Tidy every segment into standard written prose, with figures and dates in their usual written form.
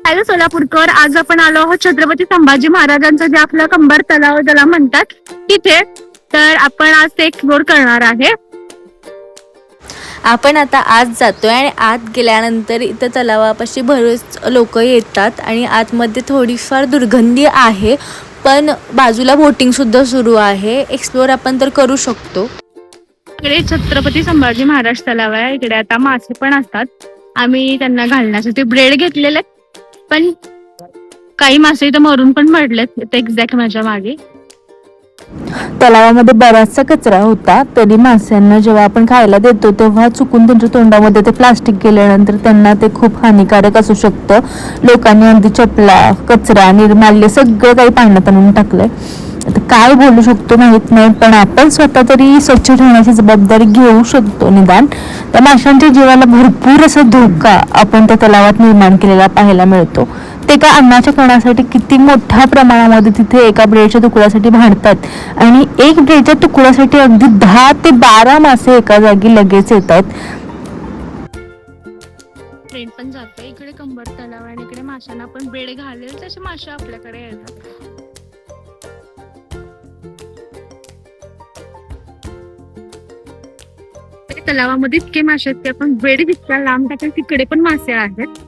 Hello Solapurkar, आज आपण आलो आहोत छत्रपती संभाजी महाराजांचं जे आपलं कंबर तलाव ज्याला म्हणतात तिथे. तर आपण आज ते एक्सप्लोर करणार आहे. आपण आता आत जातोय आणि आत गेल्यानंतर इथं तलावापाशी बरेच लोक येतात आणि आतमध्ये थोडीफार दुर्गंधी आहे, पण बाजूला बोटिंग सुद्धा सुरू आहे. एक्सप्लोर आपण तर करू शकतो. इकडे छत्रपती संभाजी महाराज तलाव आहे. इकडे आता मासे पण असतात. आम्ही त्यांना घालण्यासाठी ब्रेड घेतलेले, पण काही मासे इथं मरून पण पडलेत. ते एक्झॅक्ट माझ्या मागे तलावामध्ये बराचसा कचरा होता, तरी माशांना जेव्हा आपण खायला देतो तेव्हा चुकून त्यांच्या तोंडामध्ये ते प्लास्टिक गेल्यानंतर त्यांना ते खूप हानिकारक असू शकतं. लोकांनी अगदी चपला, कचरा, निर्माल्य सगळं काही पाण्यात आणून टाकलंय. आता काय बोलू शकतो माहित नाही, पण आपण स्वतः तरी स्वच्छ ठेवण्याची जबाबदारी घेऊ शकतो. निदान त्या माशांच्या जीवाला भरपूर असा धोका आपण त्या तलावात निर्माण केलेला पाहायला मिळतो. ते एका अन्नाच्या कणासाठी किती मोठ्या प्रमाणामध्ये तिथे एका ब्रेडच्या तुकड्यासाठी भांडतात आणि एक ब्रेडच्या तुकड्यासाठी अगदी 10 ते 12 मासे एका जागी लगेच येतात. ट्रेन पण जाते. इकडे कंबर तलाव आणि इकडे माशांना आपण ब्रेड घालेल तसे मासे आपल्याकडे येतात. तलावामध्ये इतके मासे आहेत की आपण ब्रेड जितक्या लांब टाकेल तिकडे पण मासे आहेत.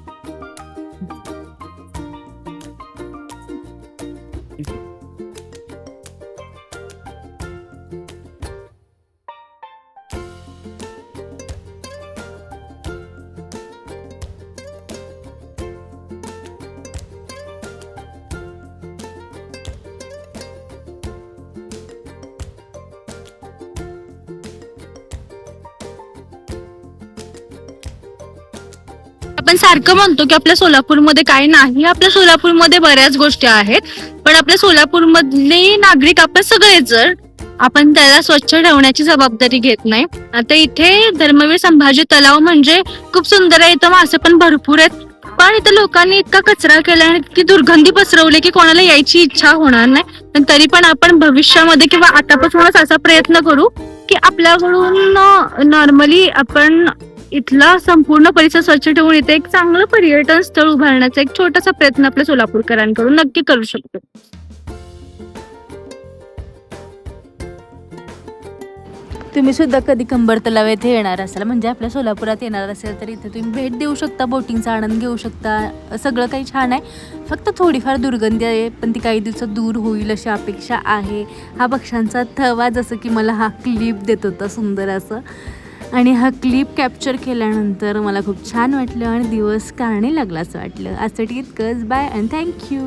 आपण सारखं म्हणतो की आपल्या सोलापूरमध्ये काही नाही. आपल्या सोलापूरमध्ये बऱ्याच गोष्टी आहेत, पण आपल्या सोलापूरमधले नागरिक आपण सगळेच जर आपण त्याला स्वच्छ ठेवण्याची जबाबदारी घेत नाही. आता इथे धर्मवीर संभाजी तलाव म्हणजे खूप सुंदर आहे. इथं मासे पण भरपूर आहेत, पण इथं लोकांनी इतका कचरा केला आणि इतकी दुर्गंधी पसरवली की कोणाला यायची इच्छा होणार नाही. पण तरी पण आपण भविष्यामध्ये किंवा आतापासूनच असा प्रयत्न करू की आपल्याकडून नॉर्मली आपण इथला संपूर्ण परिसर स्वच्छ ठेवून इथे एक चांगलं पर्यटन स्थळ उभारण्याचा एक छोटासा प्रयत्न आपल्या सोलापूरकरांकडून नक्की करू शकतो. तुम्ही सुद्धा कधी कंबर तलाव येथे येणार असाल, म्हणजे आपल्या सोलापुरात येणार असेल तर इथे तुम्ही भेट देऊ शकता, बोटिंगचा आनंद घेऊ शकता. सगळं काही छान आहे, फक्त थोडीफार दुर्गंधी आहे, पण ती काही दिवसात दूर होईल अशी अपेक्षा आहे. हा पक्ष्यांचा थवा जसं की मला हा क्लिप देत होता सुंदर असं, आणि हा क्लिप कॅप्चर केल्यानंतर मला खूप छान वाटलं आणि दिवस कारणी लागला असं वाटलं. आजसाठी इतकंच. Bye and thank you.